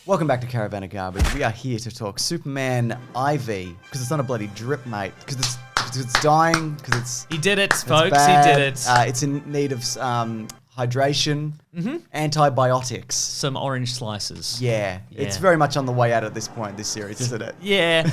Welcome back to Caravan of Garbage. We are here to talk Superman IV, because it's not a bloody drip, mate. Because it's dying, because it's... He did it, it's folks, bad. he did it. It's in need of hydration, antibiotics. Some orange slices. Yeah, it's very much on the way out at this point, this series, isn't it? Yeah.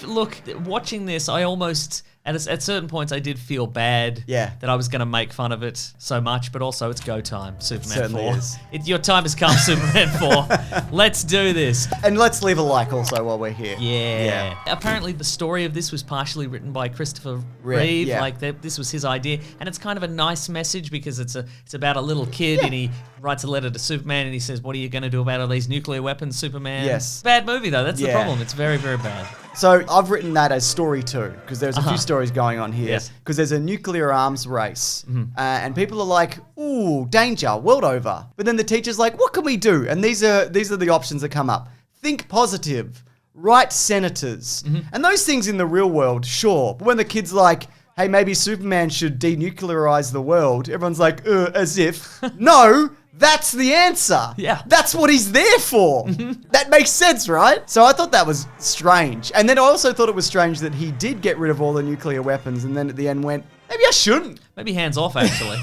Look, watching this, I almost... At certain points, I did feel bad that I was going to make fun of it so much, but also it's go time, Superman 4. Is. Your time has come, Superman 4. Let's do this. And let's leave a like also while we're here. Yeah. Apparently, the story of this was partially written by Christopher Reeve. Yeah. Like, this was his idea. And it's kind of a nice message because it's about a little kid and he writes a letter to Superman and he says, what are you going to do about all these nuclear weapons, Superman? Yes. Bad movie, though. That's the problem. It's very, very bad. So I've written that as story 2 because there's a few stories going on here. Yes. Because there's a nuclear arms race and people are like, ooh, danger, world over. But then the teacher's like, what can we do? And these are the options that come up. Think positive, write senators. And those things in the real world, sure. But when the kid's like, hey, maybe Superman should denuclearize the world, everyone's like, as if. No! That's the answer. Yeah. That's what he's there for. That makes sense, right? So I thought that was strange. And then I also thought it was strange that he did get rid of all the nuclear weapons and then at the end went, maybe I shouldn't. Maybe hands off, actually.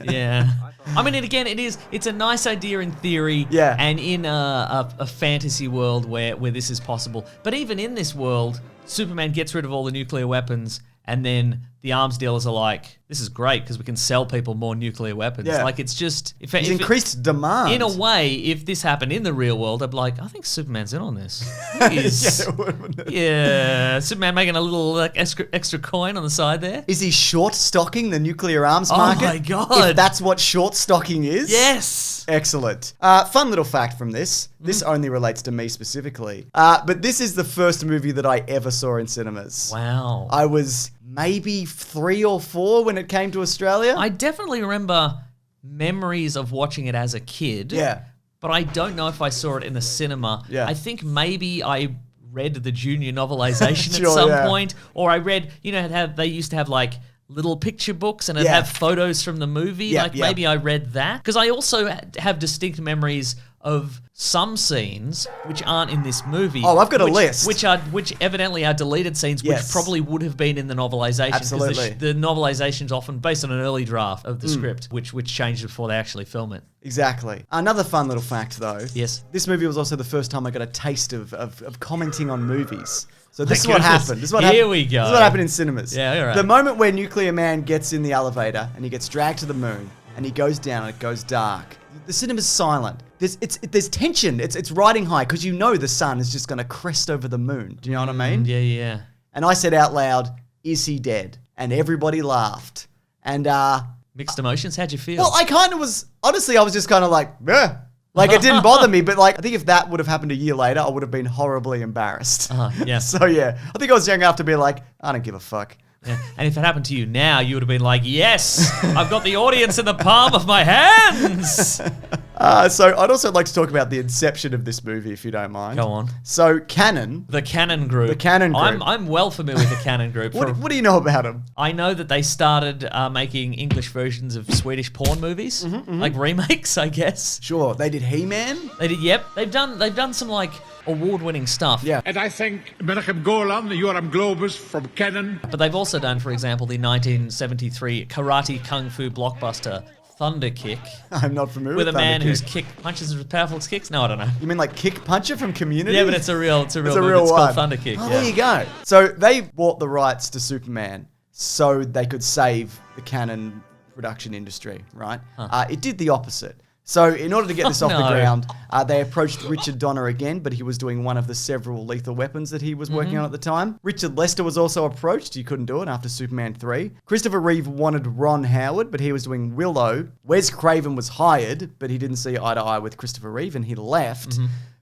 Yeah. I mean, it's a nice idea in theory and in a fantasy world where this is possible. But even in this world, Superman gets rid of all the nuclear weapons and then the arms dealers are like, this is great because we can sell people more nuclear weapons. Yeah. Like, it's just... It's increased demand. In a way, if this happened in the real world, I'd be like, I think Superman's in on this. He is. Superman making a little extra coin on the side there. Is he short-stocking the nuclear arms market? Oh my God. If that's what short-stocking is? Yes. Excellent. Fun little fact from this. This only relates to me specifically. But this is the first movie that I ever saw in cinemas. Wow. I was maybe 3 or 4 when it came to Australia. I definitely remember memories of watching it as a kid. Yeah. But I don't know if I saw it in the cinema. Yeah. I think maybe I read the junior novelization Sure, at some point. Or I read, they used to have like little picture books and it'd have photos from the movie. Maybe I read that. Because I also have distinct memories of some scenes which aren't in this movie. Oh, I've got a list. Which evidently are deleted scenes, which probably would have been in the novelization. Absolutely. The novelization's often based on an early draft of the script, which changed before they actually film it. Exactly. Another fun little fact, though. Yes. This movie was also the first time I got a taste of commenting on movies. So this is what happened. Here we go. This is what happened in cinemas. Yeah, all right. The moment where Nuclear Man gets in the elevator and he gets dragged to the moon and he goes down and it goes dark, the cinema's silent. There's tension. It's riding high because you know the sun is just going to crest over the moon. Do you know what I mean? Yeah. And I said out loud, "Is he dead?" And everybody laughed. And mixed emotions. How'd you feel? well, I kind of was. Honestly, I was just kind of like, "Meh." Like, it didn't bother me, but like, I think if that would have happened a year later, I would have been horribly embarrassed. Yeah. So yeah, I think I was young enough to be like, I don't give a fuck. Yeah. And if it happened to you now, you would have been like, yes, I've got the audience in the palm of my hands. So I'd also like to talk about the inception of this movie, if you don't mind. Go on. So Canon. The Canon Group. The Canon Group. I'm well familiar with the Canon Group. What do you know about them? I know that they started making English versions of Swedish porn movies, like remakes, I guess. Sure, they did He-Man. They did. Yep, they've done some like award-winning stuff. Yeah. And I think Menachem Golan, Yoram Globus from Canon. But they've also done, for example, the 1973 karate kung fu blockbuster Thunder Kick. I'm not familiar with with a man Thunder whose Kick. punches as powerful as kicks. No, I don't know. You mean like Kick Puncher from Community? Yeah, but it's a real movie. It's one. called Thunder Kick. Oh, there you go. So they bought the rights to Superman so they could save the Canon production industry, right? It did the opposite. So in order to get this off the ground, they approached Richard Donner again, but he was doing one of the several lethal weapons that he was working on at the time. Richard Lester was also approached. He couldn't do it after Superman 3. Christopher Reeve wanted Ron Howard, but he was doing Willow. Wes Craven was hired, but he didn't see eye to eye with Christopher Reeve, and he left.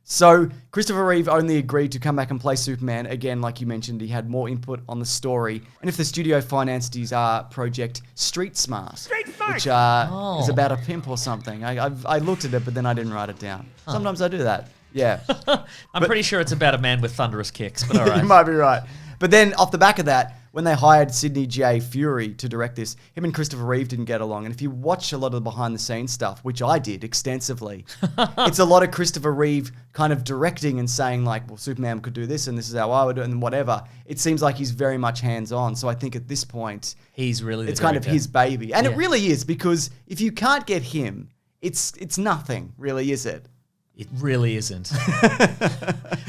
So Christopher Reeve only agreed to come back and play Superman. Again, like you mentioned, he had more input on the story. And if the studio financed his project Street Smart, which is about a pimp or something. I looked at it, but then I didn't write it down. Sometimes I do that. Yeah. I'm pretty sure it's about a man with thunderous kicks, but all right. You might be right. But then off the back of that, when they hired Sidney J. Fury to direct this, him and Christopher Reeve didn't get along. And if you watch a lot of the behind-the-scenes stuff, which I did extensively, it's a lot of Christopher Reeve kind of directing and saying like, well, Superman could do this and this is how I would do it and whatever. It seems like he's very much hands-on. So I think at this point, he's really it's kind of his baby. And it really is, because if you can't get him, it's nothing, really, is it? It really isn't.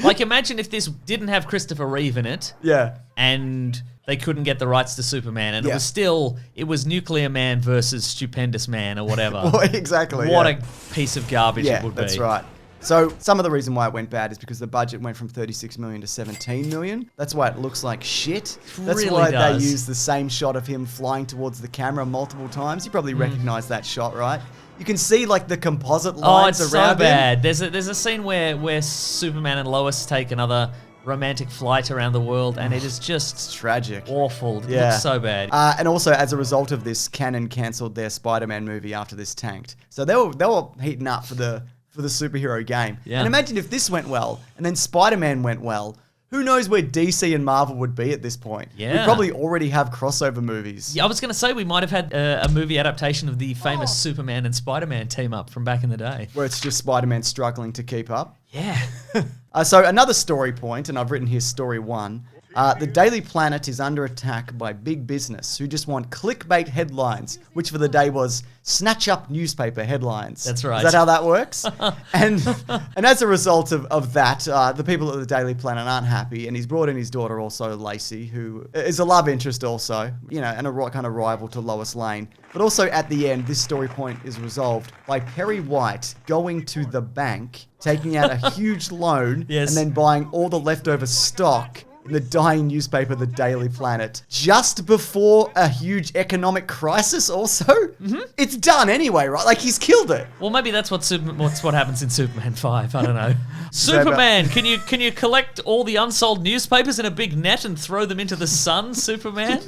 Like, imagine if this didn't have Christopher Reeve in it. Yeah. And they couldn't get the rights to Superman. And it was Nuclear Man versus Stupendous Man or whatever. Well, exactly. What a piece of garbage it would be. That's right. So some of the reason why it went bad is because the budget went from 36 million to 17 million. That's why it looks like shit. That's really why does. they used the same shot of him flying towards the camera multiple times. You probably recognize that shot, right? You can see like the composite lines it's around so bad. him. There's a scene where Superman and Lois take another romantic flight around the world, and it is just tragic, awful. It looks so bad. And also, as a result of this, Canon cancelled their Spider-Man movie after this tanked. So they were heating up for the superhero game. Yeah. And imagine if this went well, and then Spider-Man went well. Who knows where DC and Marvel would be at this point? Yeah. We probably already have crossover movies. Yeah, I was going to say we might have had a movie adaptation of the famous Superman and Spider-Man team up from back in the day. Where it's just Spider-Man struggling to keep up. Yeah. So another story point, and I've written here story 1. The Daily Planet is under attack by big business who just want clickbait headlines, which for the day was snatch up newspaper headlines. That's right. Is that how that works? and as a result of that, the people at the Daily Planet aren't happy, and he's brought in his daughter also, Lacey, who is a love interest also, and a kind of rival to Lois Lane. But also at the end, this story point is resolved by Perry White going to the bank, taking out a huge loan, and then buying all the leftover stock in the dying newspaper, The Daily Planet, just before a huge economic crisis also. Mm-hmm. It's done anyway, right? Like, he's killed it. Well, maybe that's what happens in Superman 5. I don't know. Superman, can you collect all the unsold newspapers in a big net and throw them into the sun, Superman?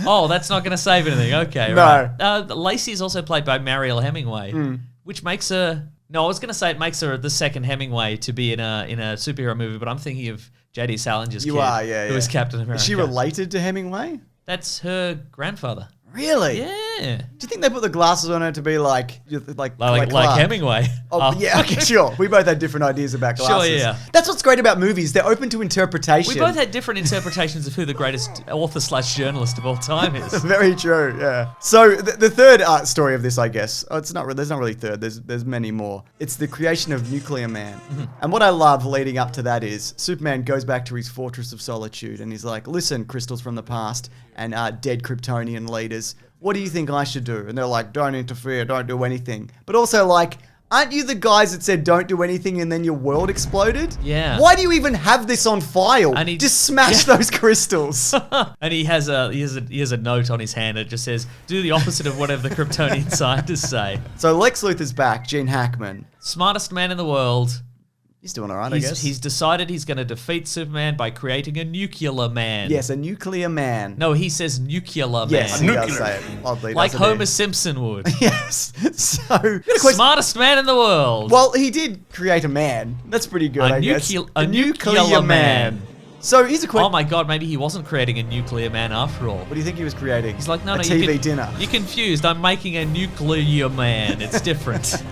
Oh, that's not going to save anything. Okay, right. No. Lacey is also played by Mariel Hemingway, which makes her... No, I was going to say it makes her the second Hemingway to be in a superhero movie, but I'm thinking of J.D. Salinger's kid, who is Captain America. Is she related to Hemingway? That's her grandfather. Really? Yeah. Do you think they put the glasses on her to be like Hemingway? Oh, yeah, okay, sure. We both had different ideas about glasses. Sure, yeah. That's what's great about movies. They're open to interpretation. We both had different interpretations of who the greatest author/journalist of all time is. Very true, yeah. So the third story of this, I guess, there's not really third. There's many more. It's the creation of Nuclear Man. Mm-hmm. And what I love leading up to that is Superman goes back to his fortress of solitude and he's like, listen, crystals from the past and dead Kryptonian leaders, what do you think I should do? And they're like, don't interfere, don't do anything. But also like, aren't you the guys that said don't do anything and then your world exploded? Yeah. Why do you even have this on file? And just smash those crystals. And he has a note on his hand that just says, do the opposite of whatever the Kryptonian scientists say. So Lex Luthor's back, Gene Hackman. Smartest man in the world. He's doing all right, I guess. He's decided he's going to defeat Superman by creating a nuclear man. Yes, a nuclear man. No, he says nuclear man. Yes, he does say it. Oddly, like Homer Simpson would. Yes. So, smartest man in the world. Well, he did create a man. That's pretty good, I guess. A nuclear man. So here's a question. Oh my God, maybe he wasn't creating a nuclear man after all. What do you think he was creating? He's like, no, a TV dinner. You're confused. I'm making a nuclear man. It's different.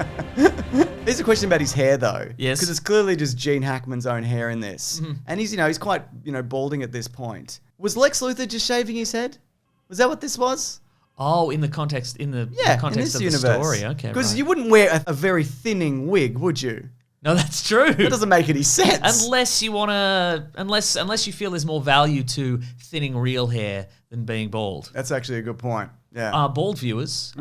There's a question about his hair though. Yes. Because it's clearly just Gene Hackman's own hair in this. Mm-hmm. And he's quite, balding at this point. Was Lex Luthor just shaving his head? Was that what this was? Oh, in the context of the story. Okay. Because you wouldn't wear a very thinning wig, would you? No, that's true. That doesn't make any sense. Unless you feel there's more value to thinning real hair than being bald. That's actually a good point. Yeah. Bald viewers,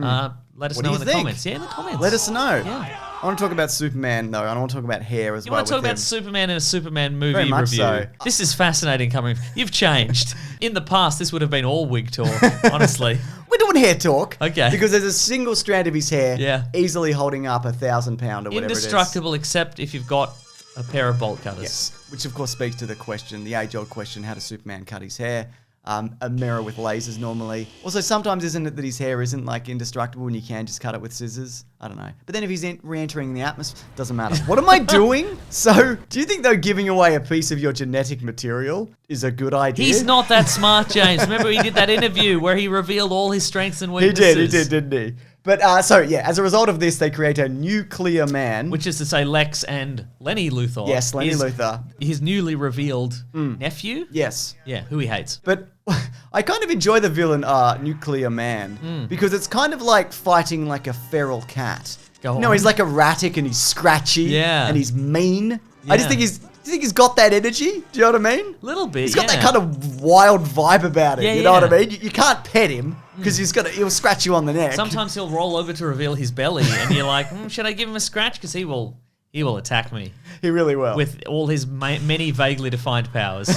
let us know in the comments. Yeah, in the comments. Let us know. Yeah. I want to talk about Superman though. I want to talk about hair as well. You want to talk about Superman in a Superman movie Very much review? So. This is fascinating coming. You've changed. In the past, this would have been all wig talk, honestly. We're doing hair talk. Okay. Because there's a single strand of his hair easily holding up 1,000 pound or whatever it is. Indestructible except if you've got a pair of bolt cutters. Yes. Which of course speaks to the age-old question, how does Superman cut his hair? a mirror with lasers normally. Also, sometimes isn't it that his hair isn't like indestructible and you can just cut it with scissors? I don't know. But then if he's re-entering the atmosphere, doesn't matter. What am I doing? So, do you think though giving away a piece of your genetic material is a good idea? He's not that smart, James. Remember he did that interview where he revealed all his strengths and weaknesses? He did, didn't he? But as a result of this, they create a nuclear man. Which is to say Lex and Lenny Luthor. Yes, Lenny Luthor. His newly revealed nephew? Yes. Yeah, who he hates. But I kind of enjoy the villain Nuclear Man because it's kind of like fighting like a feral cat. Go on. No, he's like erratic and he's scratchy and he's mean. I just think he's got that energy. Do you know what I mean? Little bit, He's got that kind of wild vibe about it. You know what I mean? You can't pet him because he'll scratch you on the neck. Sometimes he'll roll over to reveal his belly and you're like, should I give him a scratch? Because he will attack me. He really will. With all his many vaguely defined powers.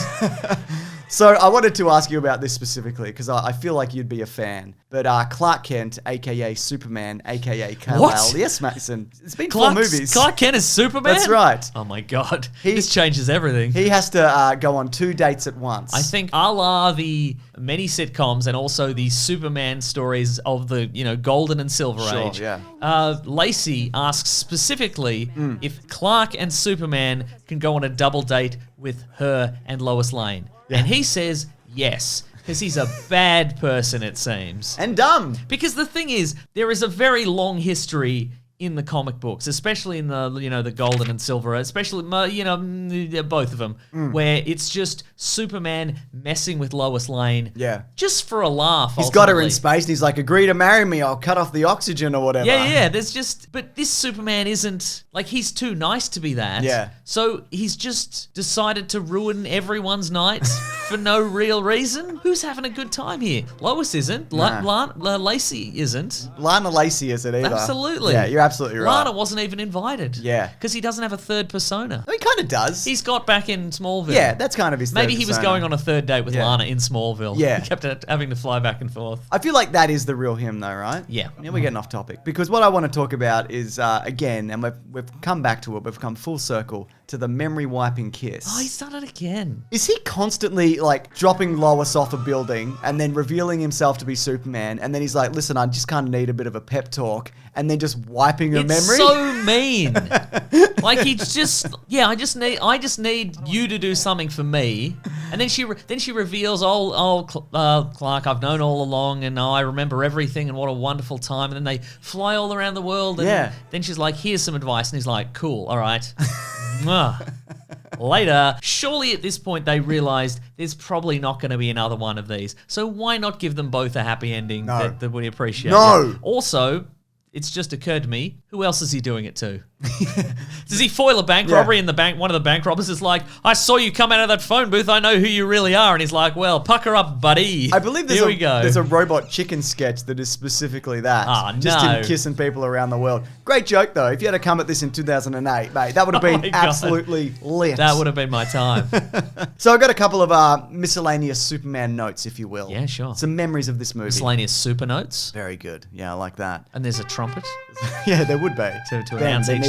So I wanted to ask you about this specifically because I feel like you'd be a fan. But Clark Kent, a.k.a. Superman, a.k.a. Kal-El. What? Yes, Mason. It's been 4 movies. Clark Kent is Superman? That's right. Oh my God. This changes everything. He has to go on 2 dates at once. I think a la the many sitcoms and also the Superman stories of the, Golden and Silver Age. Yeah. Lacey asks specifically if Clark and Superman can go on a double date with her and Lois Lane. Yeah. And he says yes, because he's a bad person, it seems. And dumb. Because the thing is, there is a very long history in the comic books, especially in the, the Golden and Silver, especially, both of them, where it's just Superman messing with Lois Lane. Yeah. Just for a laugh. He's got her in space and he's like, agree to marry me, I'll cut off the oxygen or whatever. Yeah, but this Superman isn't, he's too nice to be that. Yeah. So he's just decided to ruin everyone's night for no real reason. Who's having a good time here? Lois isn't. Lacey isn't. Lana Lacey isn't either. Absolutely. Yeah, you're absolutely right. Lana wasn't even invited. Yeah. Because he doesn't have a third persona. He kind of does. He's got back in Smallville. Yeah, that's kind of his Maybe third he was persona. going on a third date with Lana in Smallville. Yeah. He kept having to fly back and forth. I feel like that is the real him though, right? Yeah. Now we're getting off topic. Because what I want to talk about is, again, and we've come back to it, we've come full circle to the memory wiping kiss. Oh, he's done it again. Is he constantly dropping Lois off a building and then revealing himself to be Superman and then he's like, listen, I just kind of need a bit of a pep talk and then just wiping her memory? It's so mean. He's just, I just need you to do something for me. And then she reveals, Clark, I've known all along and I remember everything and what a wonderful time. And then they fly all around the world and then she's like, here's some advice. And he's like, cool, all right. Later, surely at this point they realized there's probably not going to be another one of these. So why not give them both a happy ending that we appreciate? No. Also, it's just occurred to me, who else is he doing it to? Does he foil a bank robbery and one of the bank robbers is like, I saw you come out of that phone booth, I know who you really are. And he's like, well, pucker up, buddy. I believe there's a robot chicken sketch that is specifically that. Just him kissing people around the world. Great joke though. If you had to come at this in 2008, mate, that would have been absolutely lit. That would have been my time. So I've got a couple of miscellaneous Superman notes, if you will. Yeah, sure. Some memories of this movie. Miscellaneous super notes. Very good. Yeah, I like that. And there's a trumpet. Yeah, there would be. To announce each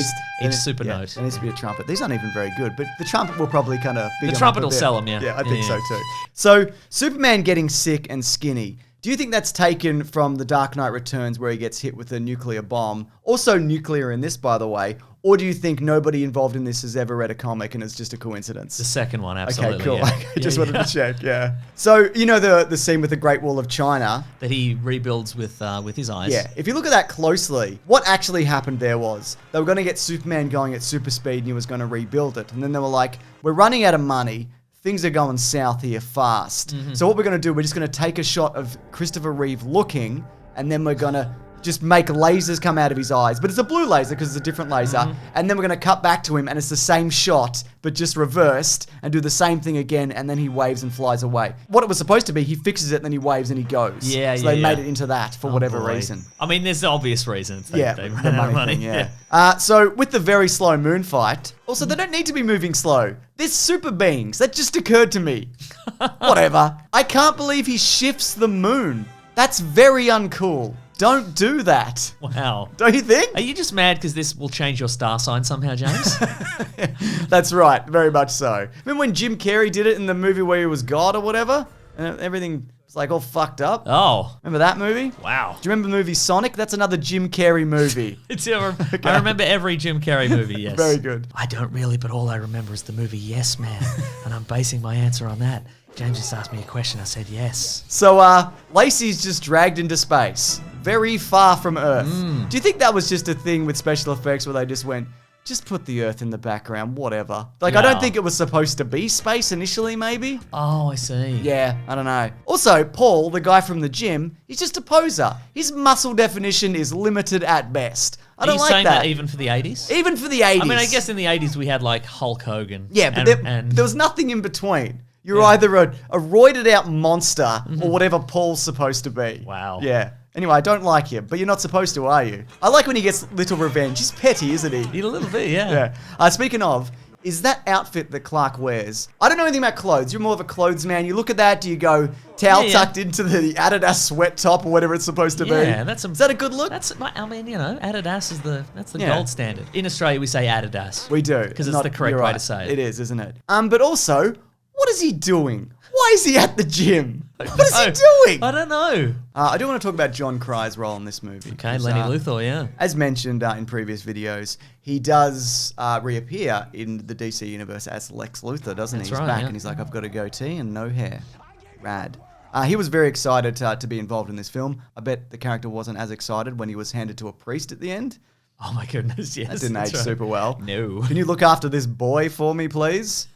super note. There needs to be a trumpet. These aren't even very good, but the trumpet will probably kind of be. The trumpet will sell them, yeah. Yeah, I think so too. So, Superman getting sick and skinny. Do you think that's taken from The Dark Knight Returns where he gets hit with a nuclear bomb? Also nuclear in this, by the way. Or do you think nobody involved in this has ever read a comic and it's just a coincidence? The second one, absolutely. Okay, cool. Yeah. I just wanted to check, yeah. So, you know the scene with the Great Wall of China? That he rebuilds with his eyes. Yeah, if you look at that closely, what actually happened there was they were going to get Superman going at super speed and he was going to rebuild it. And then they were like, we're running out of money. Things are going south here fast. Mm-hmm. So what we're going to do, we're just going to take a shot of Christopher Reeve looking and then we're going to just make lasers come out of his eyes. But it's a blue laser because it's a different laser. Mm-hmm. And then we're going to cut back to him and it's the same shot, but just reversed and do the same thing again. And then he waves and flies away. What it was supposed to be, he fixes it, then he waves and he goes. Yeah, so they made it into that for whatever reason. I mean, there's the obvious reasons. They ran the out of money. Thing, yeah. So with the very slow moon fight, also they don't need to be moving slow. They're super beings. That just occurred to me. Whatever. I can't believe he shifts the moon. That's very uncool. Don't do that. Wow. Don't you think? Are you just mad because this will change your star sign somehow, James? That's right. Very much so. Remember when Jim Carrey did it in the movie where he was God or whatever? and everything was like all fucked up. Oh. Remember that movie? Wow. Do you remember the movie Sonic? That's another Jim Carrey movie. I remember every Jim Carrey movie, yes. Very good. I don't really, but all I remember is the movie Yes Man, and I'm basing my answer on that. James just asked me a question. I said yes. So, Lacey's just dragged into space, very far from Earth. Do you think that was just a thing with special effects where they just went, just put the Earth in the background, whatever? Like, I don't think it was supposed to be space initially, maybe. Oh, I see. Yeah, I don't know. Also, Paul, the guy from the gym, he's just a poser. His muscle definition is limited at best. I don't like saying that. Even for the 80s? Even for the 80s. I mean, I guess in the 80s we had like Hulk Hogan. Yeah, but there was nothing in between. You're either a roided out monster or whatever Paul's supposed to be. Wow. Yeah. Anyway, I don't like him, but you're not supposed to, are you? I like when he gets little revenge. He's petty, isn't he? A little bit, yeah. Yeah. Speaking of, is that outfit that Clark wears? I don't know anything about clothes. You're more of a clothes man. You look at that, do you go towel tucked into the Adidas sweat top or whatever it's supposed to be? Yeah, is that a good look? I mean, Adidas is the gold standard. In Australia, we say Adidas. We do. Because it's the correct way to say it. It is, isn't it? But also, what is he doing? Why is he at the gym? What is he doing? I don't know. I do want to talk about John Crye's role in this movie. Okay, Lenny Luthor, yeah. As mentioned in previous videos, he does reappear in the DC universe as Lex Luthor, doesn't he? He's back and he's like, I've got a goatee and no hair. Rad. He was very excited to be involved in this film. I bet the character wasn't as excited when he was handed to a priest at the end. Oh my goodness, yes. That didn't age super well. No. Can you look after this boy for me, please?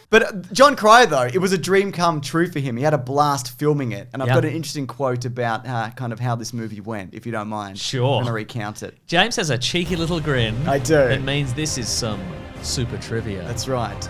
But John Cryer, though, it was a dream come true for him. He had a blast filming it. And I've got an interesting quote about kind of how this movie went, if you don't mind. Sure. I'm going to recount it. James has a cheeky little grin. I do. That means this is some super trivia. That's right.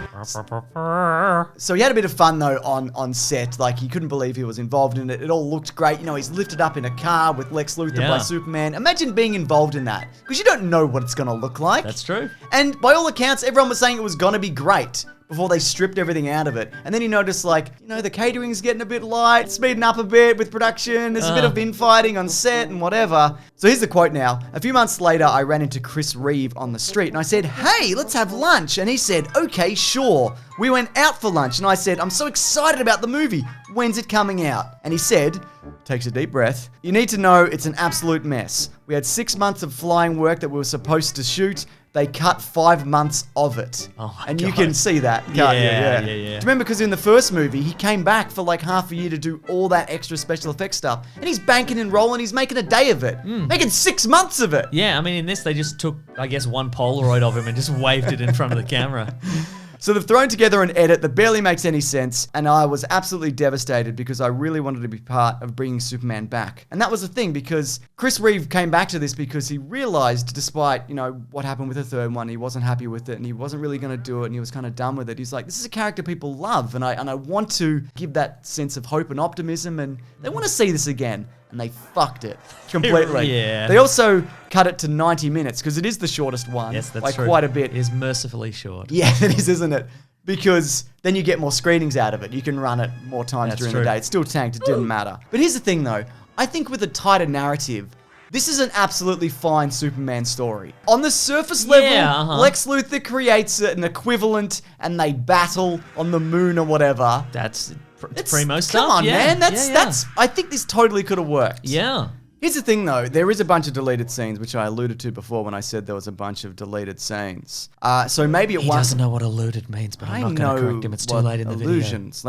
So he had a bit of fun, though, on set. Like, he couldn't believe he was involved in it. It all looked great. You know, he's lifted up in a car with Lex Luthor by Superman. Imagine being involved in that. Because you don't know what it's going to look like. That's true. And by all accounts, everyone was saying it was going to be great before they stripped everything out of it. And then you notice, like, you know, the catering's getting a bit light, speeding up a bit with production. There's a bit of infighting on set and whatever. So here's the quote now. A few months later, I ran into Chris Reeve on the street and I said, hey, let's have lunch. And he said, okay, sure. We went out for lunch and I said, I'm so excited about the movie. When's it coming out? And he said, takes a deep breath, you need to know it's an absolute mess. We had 6 months of flying work that we were supposed to shoot. They cut 5 months of it. Oh my and God. you can see that, can't you? Yeah. Do you remember, because in the first movie, he came back for like half a year to do all that extra special effects stuff. And he's banking and rolling, he's making a day of it. Making 6 months of it. Yeah, I mean, in this, they just took, I guess, one Polaroid of him and just waved it in front of the camera. So they've thrown together an edit that barely makes any sense, and I was absolutely devastated because I really wanted to be part of bringing Superman back. And that was the thing, because Chris Reeve came back to this because he realized, despite, you know, what happened with the third one, he wasn't happy with it and he wasn't really going to do it and he was kind of done with it. He's like, this is a character people love, and I want to give that sense of hope and optimism, and they want to see this again. And they fucked it completely. Yeah. They also cut it to 90 minutes because it is the shortest one. Yes, that's by true. quite a bit. It is mercifully short. Yeah, it is, isn't it? Because then you get more screenings out of it. You can run it more times during the day. It's still tanked. It didn't matter. But here's the thing, though. I think with a tighter narrative, this is an absolutely fine Superman story. On the surface level, Lex Luthor creates an equivalent and they battle on the moon or whatever. It's primo stuff. Come on, man. That's. I think this totally could have worked. Yeah. Here's the thing, though. There is a bunch of deleted scenes, which I alluded to before when I said there was a bunch of deleted scenes. So maybe it was. He doesn't know what alluded means, but I'm not going to correct him. It's too late in the illusions,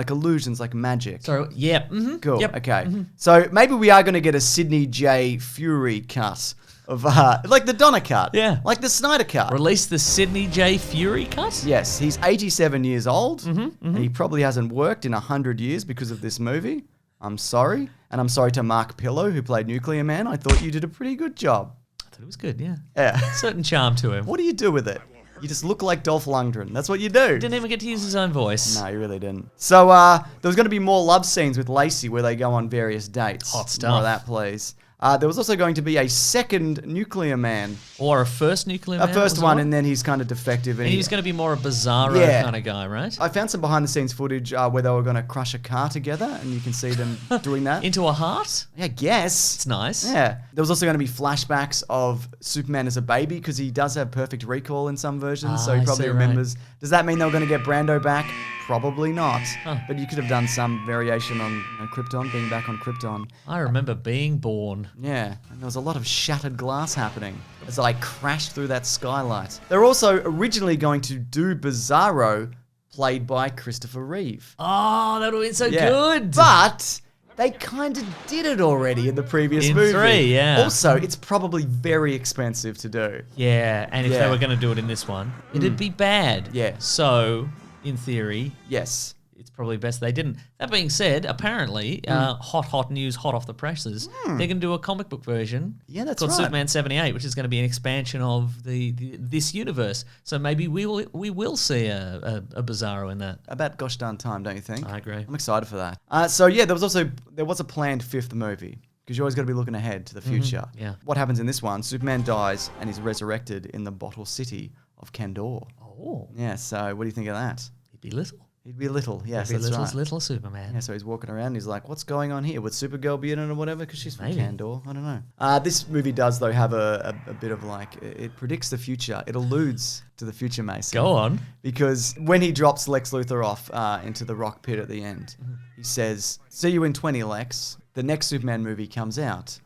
like magic. So, yeah. Cool. Yep. Okay. So maybe we are going to get a Sidney J. Fury cut of like the Donner cut. Yeah. Like the Snyder cut. Release the Sidney J. Fury cut? Yes. He's 87 years old. And he probably hasn't worked in 100 years because of this movie. I'm sorry. And I'm sorry to Mark Pillow, who played Nuclear Man. I thought you did a pretty good job. I thought it was good, yeah. Yeah. Certain charm to him. What do you do with it? You just look like Dolph Lundgren. That's what you do. Didn't even get to use his own voice. No, he really didn't. So there was going to be more love scenes with Lacey where they go on various dates. Hot stuff. More of that, please. There was also going to be a second Nuclear Man. Or a first Nuclear Man? A first one, and then he's kind of defective. And he was going to be more a Bizarro kind of guy, right? I found some behind-the-scenes footage where they were going to crush a car together, and you can see them doing that. Into a heart? Yeah, I guess. It's nice. Yeah. There was also going to be flashbacks of Superman as a baby, because he does have perfect recall in some versions, so he probably remembers. Right. Does that mean they were going to get Brando back? Probably not. But you could have done some variation on Krypton, being back on Krypton. I remember being born. Yeah, and there was a lot of shattered glass happening as I crashed through that skylight. They're also originally going to do Bizarro, played by Christopher Reeve. Oh, that would have been so good. But they kind of did it already in the previous movie. 3, yeah. Also, it's probably very expensive to do. Yeah, and if they were going to do it in this one, it'd be bad. Yeah. So, in theory, yes, it's probably best they didn't. That being said, apparently, hot news, hot off the presses, they're going to do a comic book version. Yeah, that's called right. Superman 78, which is going to be an expansion of this universe. So maybe we will see a Bizarro in that. About gosh darn time, don't you think? I agree. I'm excited for that. So yeah, there was a planned 5th movie. Because you always got to be looking ahead to the future. Yeah. What happens in this one? Superman dies and is resurrected in the bottle city of Kandor. Oh. Yeah, so what do you think of that? He'd be little. He'd be little, yes, He'd be that's right. little Superman. Yeah, so he's walking around. He's like, "What's going on here? Would Supergirl be in it or whatever?" Because she's from Kandor. I don't know. This movie does though have a bit of like it predicts the future. It alludes to the future, Mason. Go on. Because when he drops Lex Luthor off into the rock pit at the end, he says, "See you in 20, Lex." The next Superman movie comes out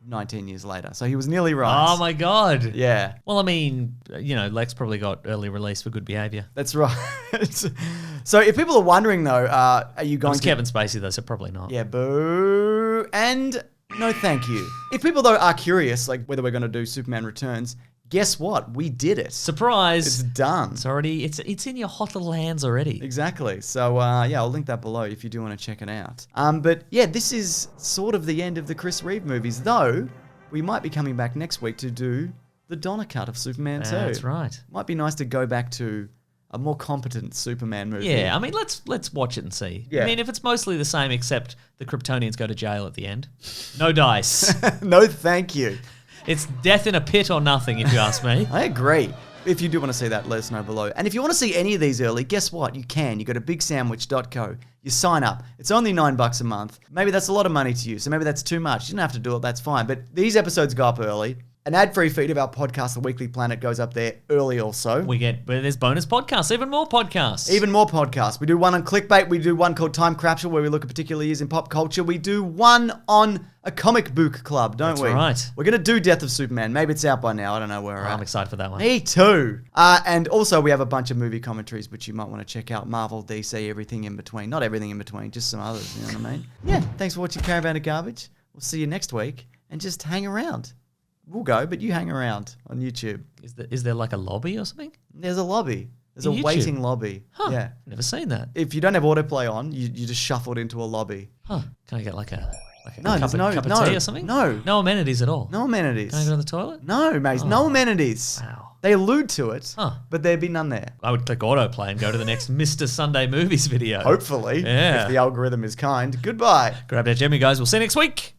19 years later. So he was nearly right. Oh my God. Yeah. Well, I mean, Lex probably got early release for good behavior. That's right. So if people are wondering though, are you going to... Kevin Spacey though, so probably not. Yeah, boo. And no thank you. If people though are curious, like whether we're going to do Superman Returns, guess what? We did it. Surprise. It's done. It's already, it's in your hot little hands already. Exactly. So I'll link that below if you do want to check it out. But yeah, this is sort of the end of the Chris Reeve movies, though we might be coming back next week to do the Donner cut of Superman 2. That's right. Might be nice to go back to a more competent Superman movie. Yeah, I mean, let's watch it and see. Yeah. I mean, if it's mostly the same except the Kryptonians go to jail at the end, no dice. No thank you. It's death in a pit or nothing, if you ask me. I agree. If you do want to see that, let us know below. And if you want to see any of these early, guess what? You can. You go to bigsandwich.co. You sign up. It's only $9 a month. Maybe that's a lot of money to you, so maybe that's too much. You don't have to do it. That's fine. But these episodes go up early. An ad-free feed of our podcast, The Weekly Planet, goes up there early also. There's bonus podcasts, even more podcasts. Even more podcasts. We do one on clickbait. We do one called Time Capsule, where we look at particular years in pop culture. We do one on a comic book club, don't we? That's right. We're going to do Death of Superman. Maybe it's out by now. I don't know where we're at. I'm excited for that one. Me too. And also we have a bunch of movie commentaries, which you might want to check out. Marvel, DC, everything in between. Not everything in between, just some others, you know what I mean? Yeah, thanks for watching Caravan of Garbage. We'll see you next week, and just hang around. We'll go, but you hang around on YouTube. Is there like a lobby or something? There's a lobby. There's In a YouTube? waiting lobby. Huh. Yeah. Never seen that. If you don't have autoplay on, you just shuffled into a lobby. Huh. Can I get like a No, cup of tea or something? No. No amenities at all? No amenities. Can I go to the toilet? No, mate. No amenities. Wow. They allude to it, Huh. but there'd be none there. I would click autoplay and go to the next Mr. Sunday Movies video. Hopefully. Yeah. If the algorithm is kind. Goodbye. Grab that Jimmy, guys. We'll see you next week.